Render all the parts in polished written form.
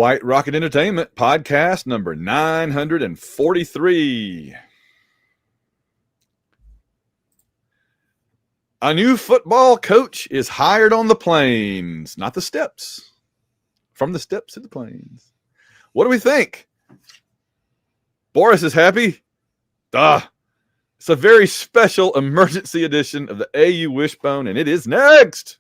White Rocket Entertainment podcast number 943. A new football coach is hired on the plains, not the steps. From the steps to the plains. What do we think? Boris is happy. It's a very special emergency edition of the AU Wishbone, and it is next.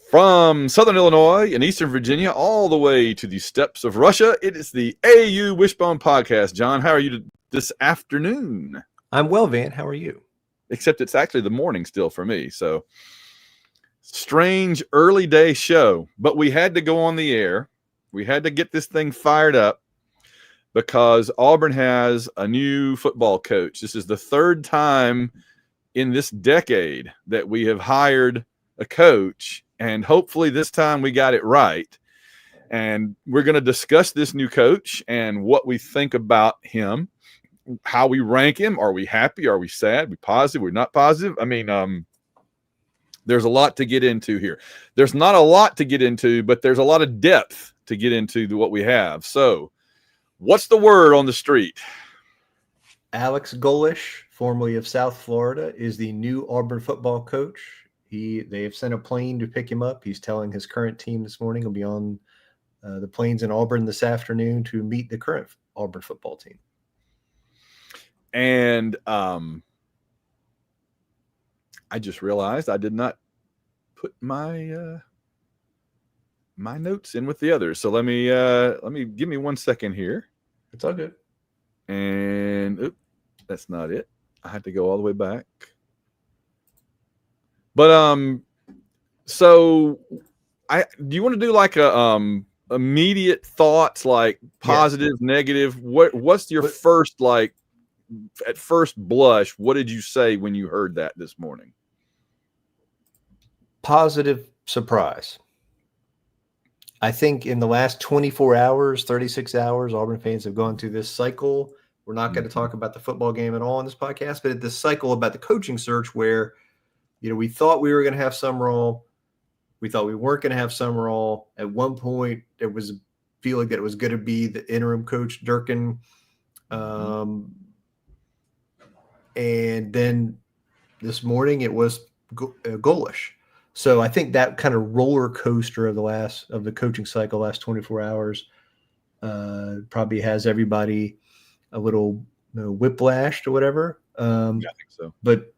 From Southern Illinois and Eastern Virginia all the way to the steppes of Russia, it is the AU Wishbone podcast. John, how are you this afternoon? I'm well, Van. How are you? Except it's actually the morning still for me. So, strange early day show. But we had to go on the air. We had to get this thing fired up because Auburn has a new football coach. This is the third time in this decade that we have hired a coach. And hopefully this time we got it right. And we're going to discuss this new coach and what we think about him, how we rank him. Are we happy? Are we sad? Are we positive? We're not positive. I mean, there's a lot to get into here. There's not a lot to get into, but there's a lot of depth to get into what we have. So what's the word on the street? Alex Golesh, formerly of South Florida, is the new Auburn football coach. They have sent a plane to pick him up. He's telling his current team this morning he'll be on the planes in Auburn this afternoon to meet the current Auburn football team. And I just realized I did not put my my notes in with the others. So let me give me 1 second here. It's all good. And that's not it. I had to go all the way back. But so do you want to do like a immediate thoughts, like positive, negative? What's your first, like, at first blush? What did you say when you heard that this morning? Positive surprise. I think in the last 24 hours, 36 hours, Auburn fans have gone through this cycle. We're not going to talk about the football game at all in this podcast, but this cycle about the coaching search where, we thought we were going to have Summerall. We thought we weren't going to have Summerall. At one point, there was a feeling that it was going to be the interim coach, Durkin. And then this morning, it was Golesh. So I think that kind of roller coaster of the coaching cycle, last 24 hours, probably has everybody a little whiplashed or whatever. I think so. But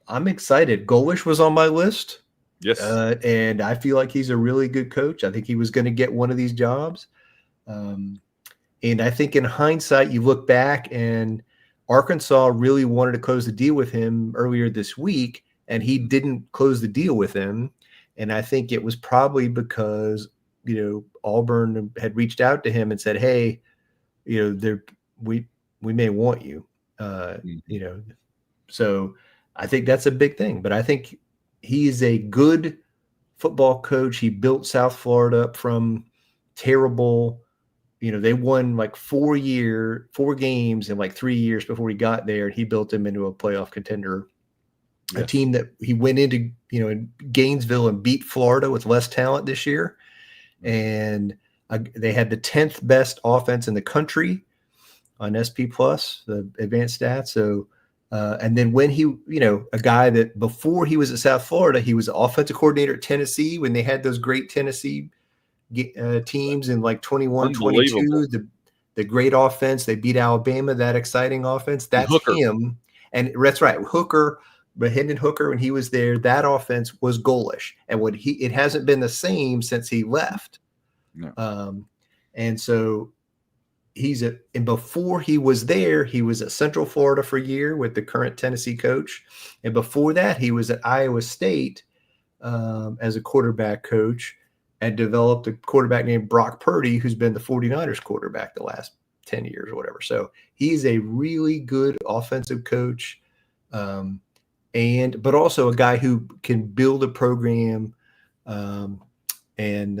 I'm excited. Golesh was on my list. Yes. And I feel like he's a really good coach. I think he was going to get one of these jobs. And I think in hindsight, you look back and Arkansas really wanted to close the deal with him earlier this week, and he didn't close the deal with him. And I think it was probably because, Auburn had reached out to him and said, hey, we may want you, So I think that's a big thing. But I think he is a good football coach. He built South Florida up from terrible. They won like 4 games in like 3 years before he got there. And he built them into a playoff contender, a team that he went into, in Gainesville and beat Florida with less talent this year. And they had the 10th best offense in the country on SP Plus, the advanced stats. So, and then when he, a guy that before he was at South Florida, he was the offensive coordinator at Tennessee when they had those great Tennessee teams in like 21, 22, the great offense. They beat Alabama, that exciting offense. That's Hooker. Him. And that's right. Hooker, but Hendon Hooker, when he was there, that offense was Golesh. And it hasn't been the same since he left. No. And so and before he was there, he was at Central Florida for a year with the current Tennessee coach. And before that, he was at Iowa State as a quarterback coach and developed a quarterback named Brock Purdy, who's been the 49ers quarterback the last 10 years or whatever. So he's a really good offensive coach, but also a guy who can build a program and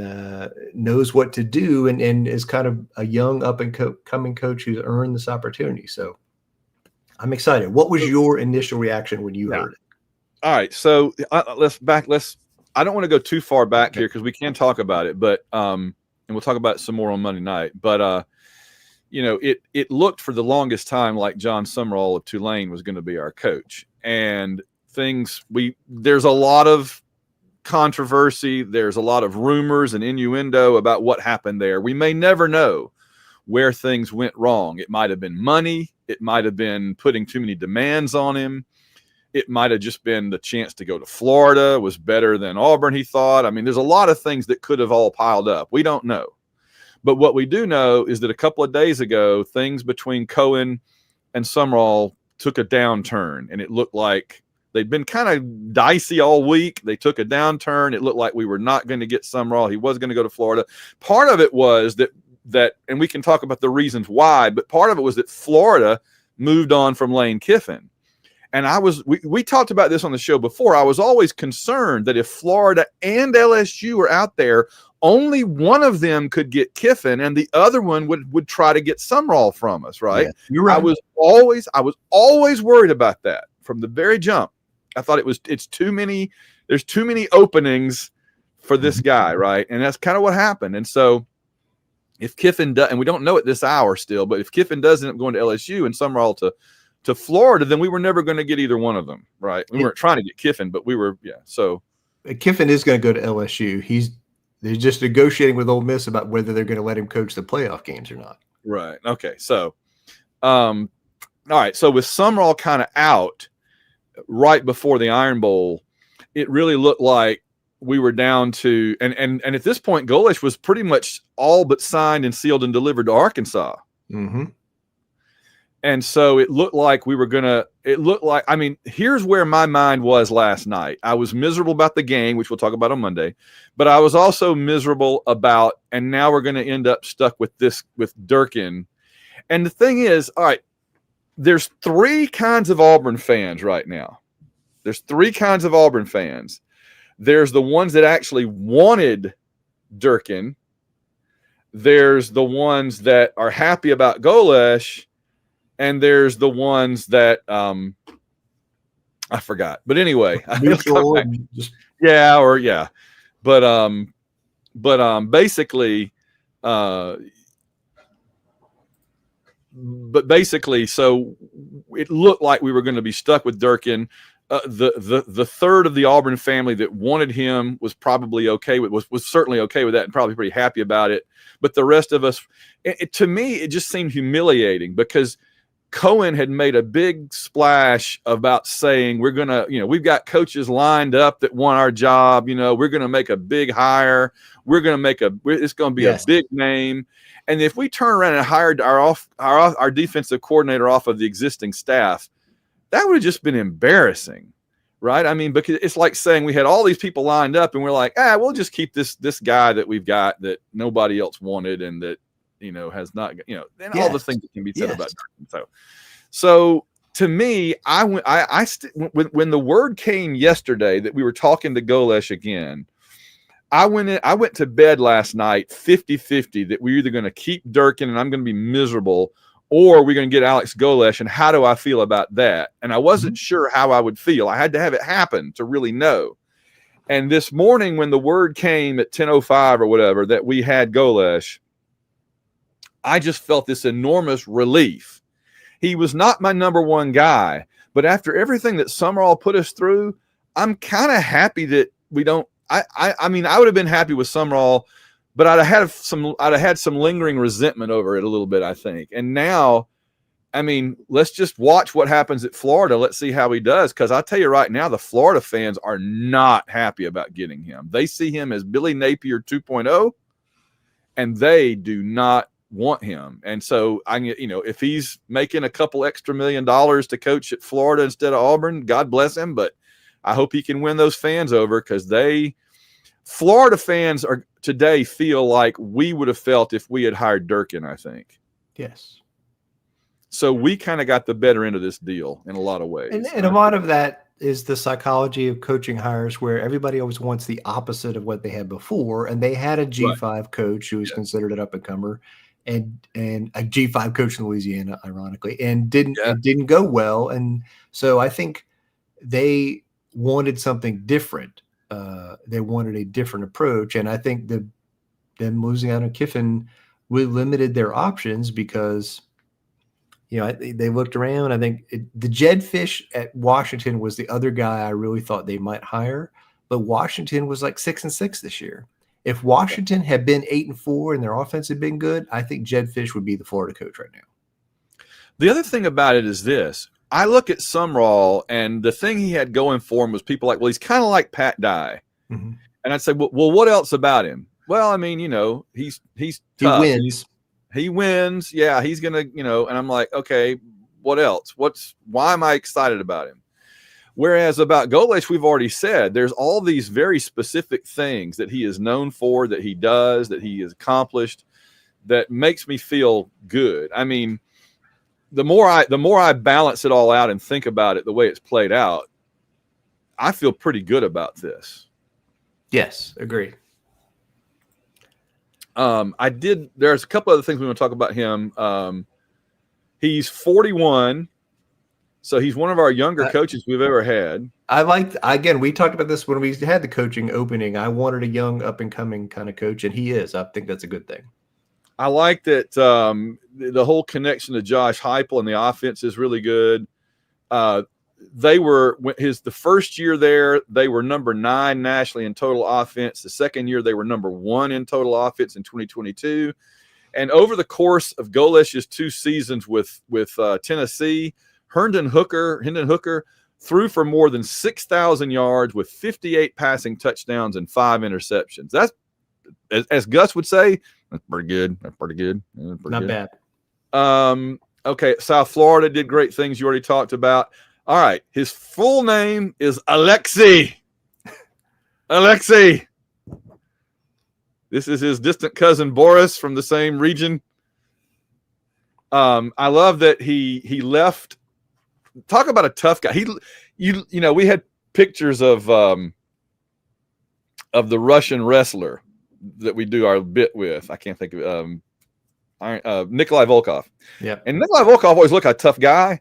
knows what to do and is kind of a young up-and-coming coach who's earned this opportunity. So I'm excited. What was your initial reaction when you heard it? All right, so let's I don't want to go too far back here because we can talk about it, but and we'll talk about it some more on Monday night. But it looked for the longest time like John Summerall of Tulane was going to be our coach, and there's a lot of controversy. There's a lot of rumors and innuendo about what happened there. We may never know where things went wrong. It might have been money. It might have been putting too many demands on him. It might have just been the chance to go to Florida was better than Auburn, he thought. I mean, there's a lot of things that could have all piled up. We don't know. But what we do know is that a couple of days ago, things between Cohen and Summerall took a downturn, and it looked like they'd been kind of dicey all week. They took a downturn. It looked like we were not going to get Summerall. He was going to go to Florida. Part of it was that, and we can talk about the reasons why, but part of it was that Florida moved on from Lane Kiffin. And we talked about this on the show before. I was always concerned that if Florida and LSU were out there, only one of them could get Kiffin and the other one would try to get Summerall from us, right? Yeah, you're right. I was always worried about that from the very jump. I thought it's too many, there's too many openings for this guy, right? And that's kind of what happened. And so if Kiffin does, and we don't know at this hour still, but if Kiffin does end up going to LSU and Summerall to Florida, then we were never going to get either one of them, right? We weren't trying to get Kiffin, but we were, yeah. So Kiffin is going to go to LSU. They're just negotiating with Ole Miss about whether they're going to let him coach the playoff games or not. Right. Okay. So, all right. So with Summerall kind of out right before the Iron Bowl, it really looked like we were down to, and at this point, Golesh was pretty much all but signed and sealed and delivered to Arkansas. Mm-hmm. And so it looked like I mean, here's where my mind was last night. I was miserable about the game, which we'll talk about on Monday, but I was also miserable about, and now we're going to end up stuck with Durkin. And the thing is, all right, there's three kinds of Auburn fans right now. There's three kinds of Auburn fans. There's the ones that actually wanted Durkin. There's the ones that are happy about Golesh. And there's the ones that I forgot. But anyway, basically, so it looked like we were going to be stuck with Durkin. The third of the Auburn family that wanted him was probably okay with was certainly okay with that and probably pretty happy about it. But the rest of us, to me, it just seemed humiliating because Cohen had made a big splash about saying we're going to, we've got coaches lined up that want our job. We're going to make a big hire. We're going to it's going to be a big name. And if we turn around and hired our defensive coordinator off of the existing staff, that would have just been embarrassing, right? I mean, because it's like saying we had all these people lined up and we're like, we'll just keep this guy that we've got that nobody else wanted and that, has not, and all the things that can be said about Durkin. So to me, when the word came yesterday that we were talking to Golesh again, I went to bed last night 50-50 that we're either going to keep Durkin and I'm going to be miserable, or we're going to get Alex Golesh, and how do I feel about that? And I wasn't sure how I would feel. I had to have it happen to really know. And this morning when the word came at 10:05 or whatever that we had Golesh, I just felt this enormous relief. He was not my number one guy, but after everything that Summerall put us through, I'm kind of happy that we don't. I mean, I would have been happy with Summerall, but I'd have had some lingering resentment over it a little bit, I think. And now, I mean, let's just watch what happens at Florida. Let's see how he does, because I'll tell you right now, the Florida fans are not happy about getting him. They see him as Billy Napier 2.0, and they do not want him. And so if he's making a couple extra $1 million to coach at Florida instead of Auburn, God bless him, but I hope he can win those fans over, because Florida fans are today feel like we would have felt if we had hired Durkin, I think. Yes. So we kind of got the better end of this deal in a lot of ways. And a lot of that is the psychology of coaching hires, where everybody always wants the opposite of what they had before. And they had a G5 coach who was considered an up-and-comer, and a G5 coach in Louisiana, ironically, and didn't go well. And so I think they wanted something different. They wanted a different approach, and I think them losing out on Kiffin really limited their options because, they looked around. I think the Jed Fish at Washington was the other guy I really thought they might hire, but Washington was like 6-6 this year. If Washington had been 8-4 and their offense had been good, I think Jed Fish would be the Florida coach right now. The other thing about it is this. I look at Sumrall, and the thing he had going for him was people like, well, he's kind of like Pat Dye. Mm-hmm. And I'd say, well, what else about him? Well, I mean, he's tough. He wins. He wins. Yeah, he's going to, and I'm like, okay, what else? Why am I excited about him? Whereas about Golesh, we've already said there's all these very specific things that he is known for, that he does, that he has accomplished, that makes me feel good. I mean, the more I balance it all out and think about it the way it's played out, I feel pretty good about this. Yes, agree. There's a couple other things we want to talk about him. He's 41, so he's one of our younger coaches we've ever had. We talked about this when we had the coaching opening. I wanted a young up and coming kind of coach, and he is. I think that's a good thing. I like that the whole connection to Josh Heupel and the offense is really good. The first year there, they were number 9 nationally in total offense. The second year, they were number 1 in total offense in 2022. And over the course of Golesh's 2 seasons with Tennessee, Hendon Hooker threw for more than 6,000 yards with 58 passing touchdowns and 5 interceptions. That's, as Gus would say, that's pretty good. Not bad. Okay, South Florida did great things you already talked about. All right, his full name is Alexi. Alexi. This is his distant cousin Boris from the same region. I love that he left. Talk about a tough guy. We had pictures of the Russian wrestler that we do our bit with. I can't think of Nikolai Volkov. Yeah. And Nikolai Volkov always looked like a tough guy.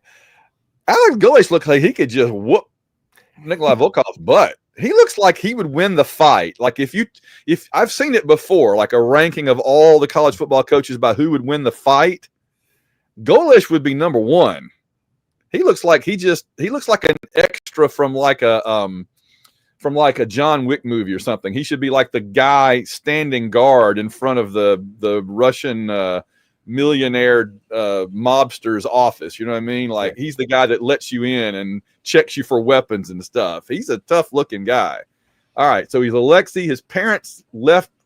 Alex Golesh looked like he could just whoop Nikolai Volkov's butt. He looks like he would win the fight. Like if I've seen it before, like a ranking of all the college football coaches by who would win the fight, Golesh would be number 1. He looks like he looks like an extra from like a John Wick movie or something. He should be like the guy standing guard in front of the Russian millionaire mobster's office. You know what I mean? Like he's the guy that lets you in and checks you for weapons and stuff. He's a tough looking guy. All right. So he's Alexi. His parents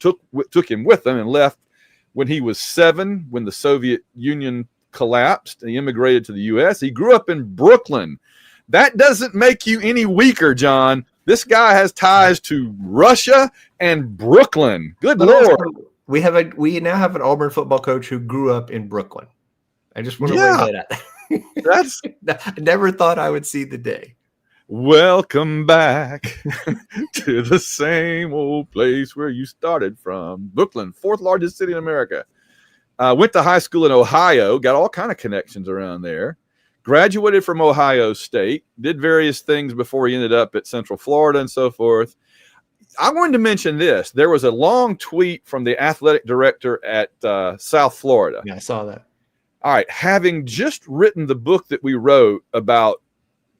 took him with them and left when he was 7, when the Soviet Union collapsed and he immigrated to the U.S. He grew up in Brooklyn. That doesn't make you any weaker, John. This guy has ties to Russia and Brooklyn. Good Lord. We now have an Auburn football coach who grew up in Brooklyn. I just want to lay that out. I never thought I would see the day. Welcome back to the same old place where you started from. Brooklyn, 4th largest city in America. Went to high school in Ohio, got all kind of connections around there. Graduated from Ohio State, did various things before he ended up at Central Florida and so forth. I wanted to mention this. There was a long tweet from the athletic director at South Florida. Yeah, I saw that. All right. Having just written the book that we wrote about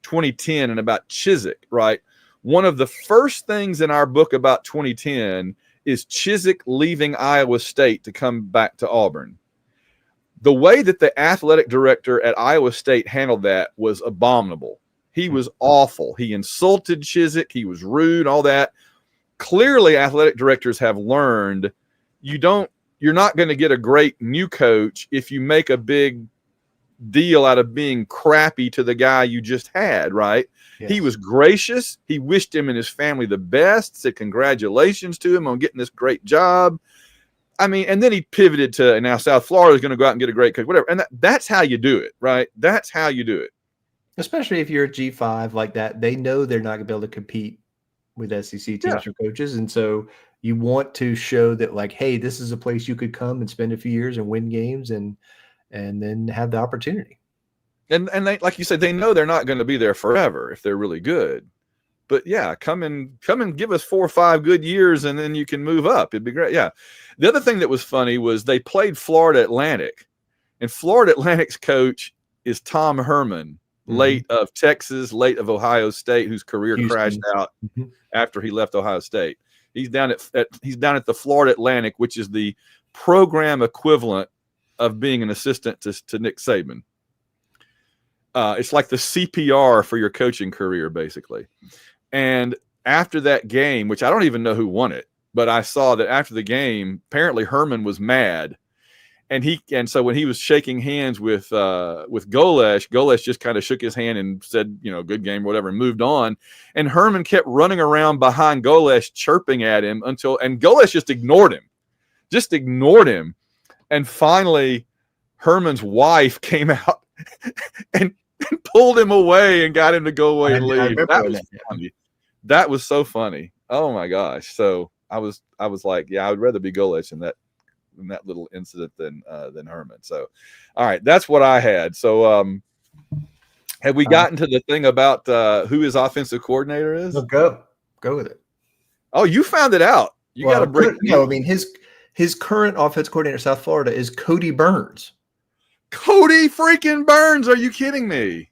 2010 and about Chiswick, right? One of the first things in our book about 2010 is Chiswick leaving Iowa State to come back to Auburn. The way that the athletic director at Iowa State handled that was abominable. He was awful. He insulted Chiswick. He was rude, all that. Clearly, athletic directors have learned you're not going to get a great new coach if you make a big deal out of being crappy to the guy you just had, right? Yes. He was gracious. He wished him and his family the best, said congratulations to him on getting this great job. I mean, and then he pivoted to, and now South Florida is going to go out and get a great coach, whatever. And that's how you do it, right? That's how you do it. Especially if you're a G5 like that, they know they're not going to be able to compete with SEC teams or coaches. And so you want to show that, like, hey, this is a place you could come and spend a few years and win games and then have the opportunity. And they, like you said, they know they're not going to be there forever if they're really good. But yeah, come and give us 4 or 5 good years, and then you can move up. It'd be great. Yeah. The other thing that was funny was they played Florida Atlantic, and Florida Atlantic's coach is Tom Herman, late of Texas, late of Ohio State, whose career crashed out after he left Ohio State. He's down at the Florida Atlantic, which is the program equivalent of being an assistant to Nick Saban. It's like the CPR for your coaching career, basically. And after that game, which I don't even know who won it, but I saw that after the game, apparently Herman was mad. And so when he was shaking hands with Golesh just kind of shook his hand and said, good game, whatever, and moved on. And Herman kept running around behind Golesh, chirping at him and Golesh just ignored him. And finally, Herman's wife came out and pulled him away and got him to go away and leave. That was funny. That was so funny. Oh my gosh. So I was like, yeah, I would rather be Golesh in that little incident than Herman. So, all right, that's what I had. So, have we gotten to the thing about who his offensive coordinator is? Go with it. Oh, you found it out. You got to break. No, I mean his current offensive coordinator in South Florida is Cody Burns. Cody freaking Burns. Are you kidding me?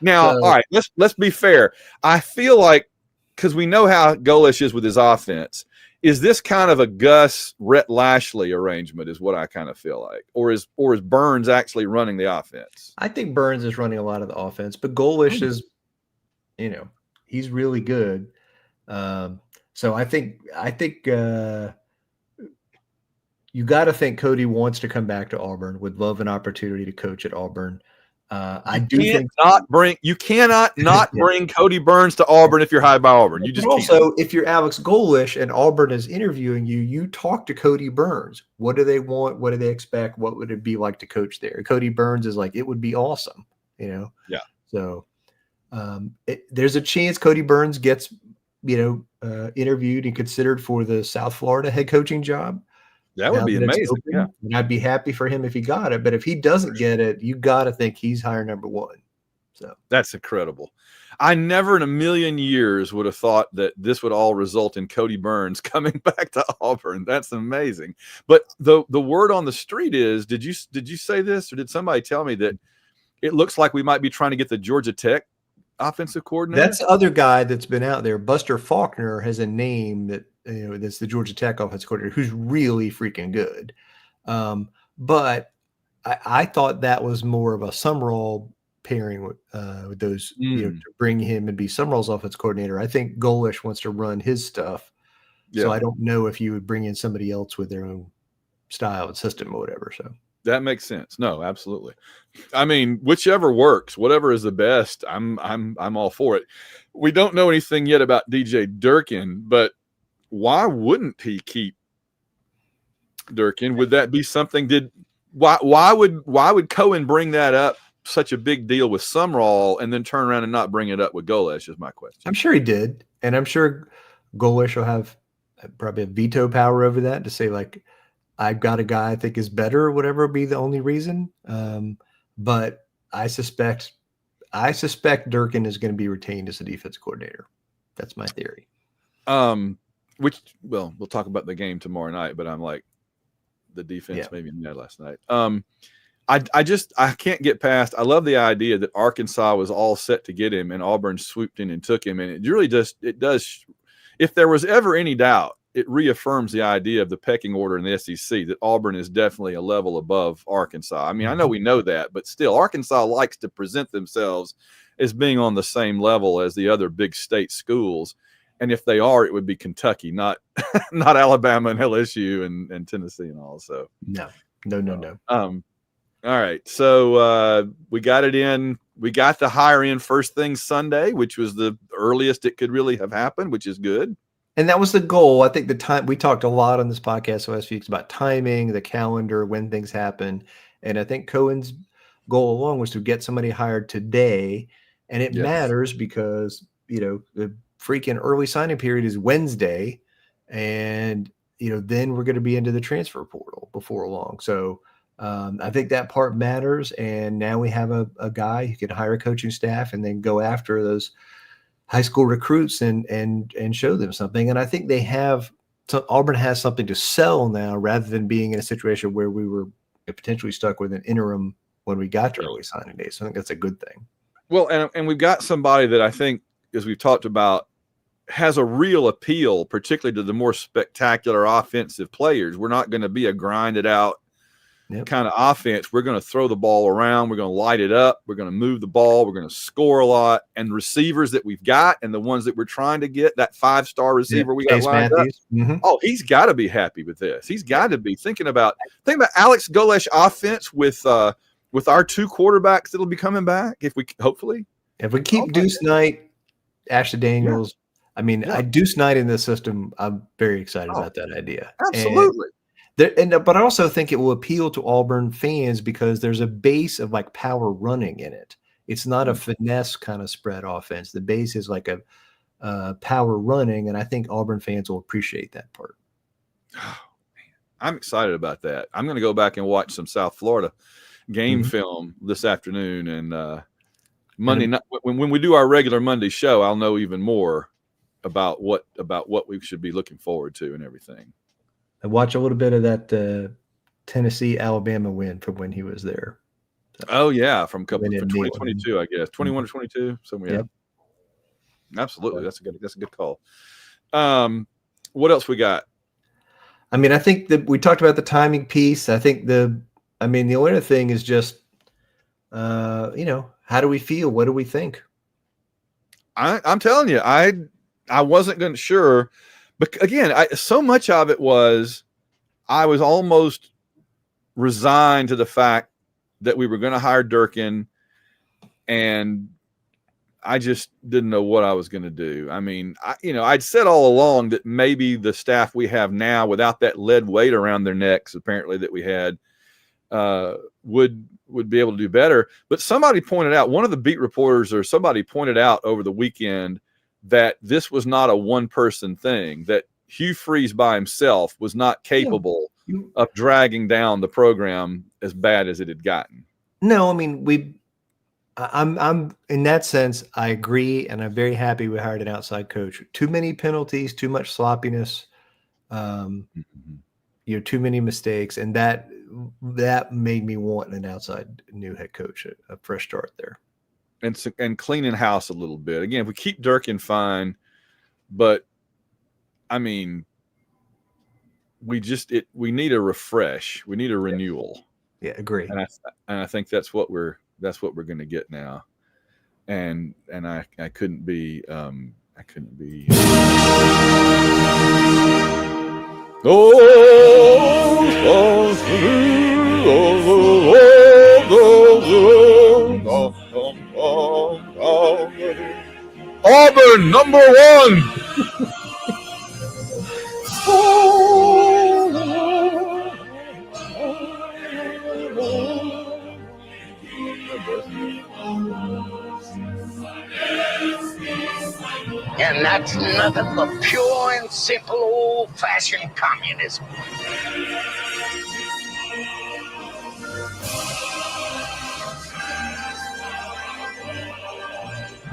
Now, all right, let's be fair. I feel like, because we know how Golesh is with his offense, is this kind of a Gus Rhett Lashley arrangement is what I kind of feel like, or is Burns actually running the offense? I think Burns is running a lot of the offense, but Golesh is, he's really good. So I think you got to think Cody wants to come back to Auburn, would love an opportunity to coach at Auburn. You cannot not bring Cody Burns to Auburn if you're hired by Auburn. You just also, if you're Alex Golesh and Auburn is interviewing you, you talk to Cody Burns. What do they want? What do they expect? What would it be like to coach there? Cody Burns is like, it would be awesome, Yeah. So there's a chance Cody Burns gets, interviewed and considered for the South Florida head coaching job. That would be amazing. Yeah. And I'd be happy for him if he got it. But if he doesn't get it, you got to think he's hire number one. So that's incredible. I never in a million years would have thought that this would all result in Cody Burns coming back to Auburn. That's amazing. But the word on the street is, did you say this, or did somebody tell me that it looks like we might be trying to get the Georgia Tech offensive coordinator? That's the other guy that's been out there. Buster Faulkner has a name that, that's the Georgia Tech offensive coordinator, who's really freaking good. But I thought that was more of a Summerall pairing with those, to bring him and be Summerall's offensive coordinator. I think Golesh wants to run his stuff. Yeah. So I don't know if you would bring in somebody else with their own style and system or whatever. So that makes sense. No, absolutely. I mean, whichever works, whatever is the best, I'm all for it. We don't know anything yet about DJ Durkin, but why wouldn't he keep Durkin? Would that be something? Why would Cohen bring that up, such a big deal with Summerall, and then turn around and not bring it up with Golesh? Is my question. I'm sure he did, and I'm sure Golesh will have probably a veto power over that to say, like, I've got a guy I think is better, or whatever would be the only reason. But I suspect Durkin is going to be retained as a defense coordinator. That's my theory. We'll talk about the game tomorrow night, but I'm like, the defense maybe mad last night. I can't get past. I love the idea that Arkansas was all set to get him and Auburn swooped in and took him. And it really does. If there was ever any doubt, it reaffirms the idea of the pecking order in the SEC, that Auburn is definitely a level above Arkansas. I mean, I know we know that, but still, Arkansas likes to present themselves as being on the same level as the other big state schools. And if they are, it would be Kentucky, not Alabama and LSU and Tennessee and all. So no. All right. So we got it in. We got the hire in first thing Sunday, which was the earliest it could really have happened, which is good. And that was the goal. I think the time we talked a lot on this podcast last few weeks about timing, the calendar, when things happen. And I think Cohen's goal along was to get somebody hired today. And it matters because, the freaking early signing period is Wednesday. And, then we're going to be into the transfer portal before long. So I think that part matters. And now we have a guy who can hire a coaching staff and then go after those high school recruits and show them something. And I think they have. So Auburn has something to sell now, rather than being in a situation where we were potentially stuck with an interim when we got to early signing day. So I think that's a good thing. Well, and we've got somebody that I think, as we've talked about, has a real appeal, particularly to the more spectacular offensive players. We're not going to be a grinded out kind of offense. We're going to throw the ball around. We're going to light it up. We're going to move the ball. We're going to score a lot. And receivers that we've got and the ones that we're trying to get, that 5-star receiver we got lined up. Oh, he's got to be happy with this. He's got to be thinking about Alex Golesh offense with our 2 quarterbacks that'll be coming back if we keep Deuce Knight, Ashley Daniels. I mean, Deuce Knight in this system, I'm very excited about that idea. Absolutely. But I also think it will appeal to Auburn fans because there's a base of like power running in it. It's not a finesse kind of spread offense. The base is like a power running, and I think Auburn fans will appreciate that part. Oh, man. I'm excited about that. I'm going to go back and watch some South Florida game film this afternoon, and Monday night when we do our regular Monday show, I'll know even more about what we should be looking forward to and everything. I watch a little bit of that Tennessee-Alabama win from when he was there. So, from 2022, I guess 21 or 22 somewhere. Yep. Absolutely, that's a good call. What else we got? I mean, I think that we talked about the timing piece. I think the only other thing is just, how do we feel? What do we think? I'm telling you, I wasn't going to sure. But again, so much of it was I was almost resigned to the fact that we were going to hire Durkin, and I just didn't know what I was going to do. I mean, I'd said all along that maybe the staff we have now, without that lead weight around their necks, apparently that we had, would be able to do better. But somebody pointed out, one of the beat reporters or somebody pointed out over the weekend, that this was not a one-person thing, that Hugh Freeze by himself was not capable of dragging down the program as bad as it had gotten. No, I mean, I'm in that sense, I agree, and I'm very happy we hired an outside coach. Too many penalties, too much sloppiness, too many mistakes, and that made me want an outside new head coach, a fresh start there. And cleaning house a little bit. Again, if we keep Durkin, fine, but I mean, we need a refresh. We need a renewal. Yeah, agree. And I think that's what we're going to get now. And I couldn't be Auburn #1. And that's nothing but pure and simple old-fashioned communism.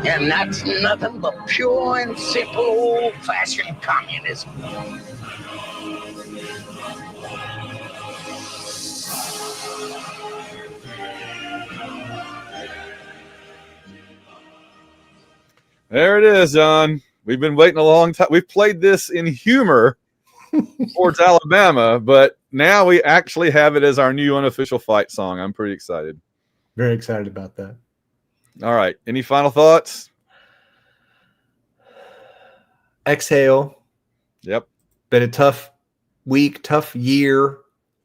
And that's nothing but pure and simple old-fashioned communism. There it is, John. We've been waiting a long time. We've played this in humor towards Alabama, but now we actually have it as our new unofficial fight song. I'm pretty excited. Very excited about that. All right. Any final thoughts? Exhale. Yep. Been a tough week, tough year.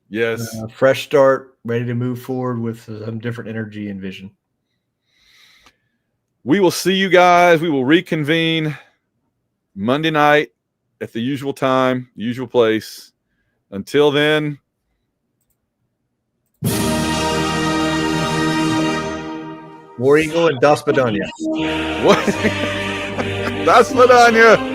Yes. Fresh start, ready to move forward with some different energy and vision. We will see you guys. We will reconvene Monday night at the usual time, usual place. Until then. War Eagle and Das Vidania. What? Das Vidania.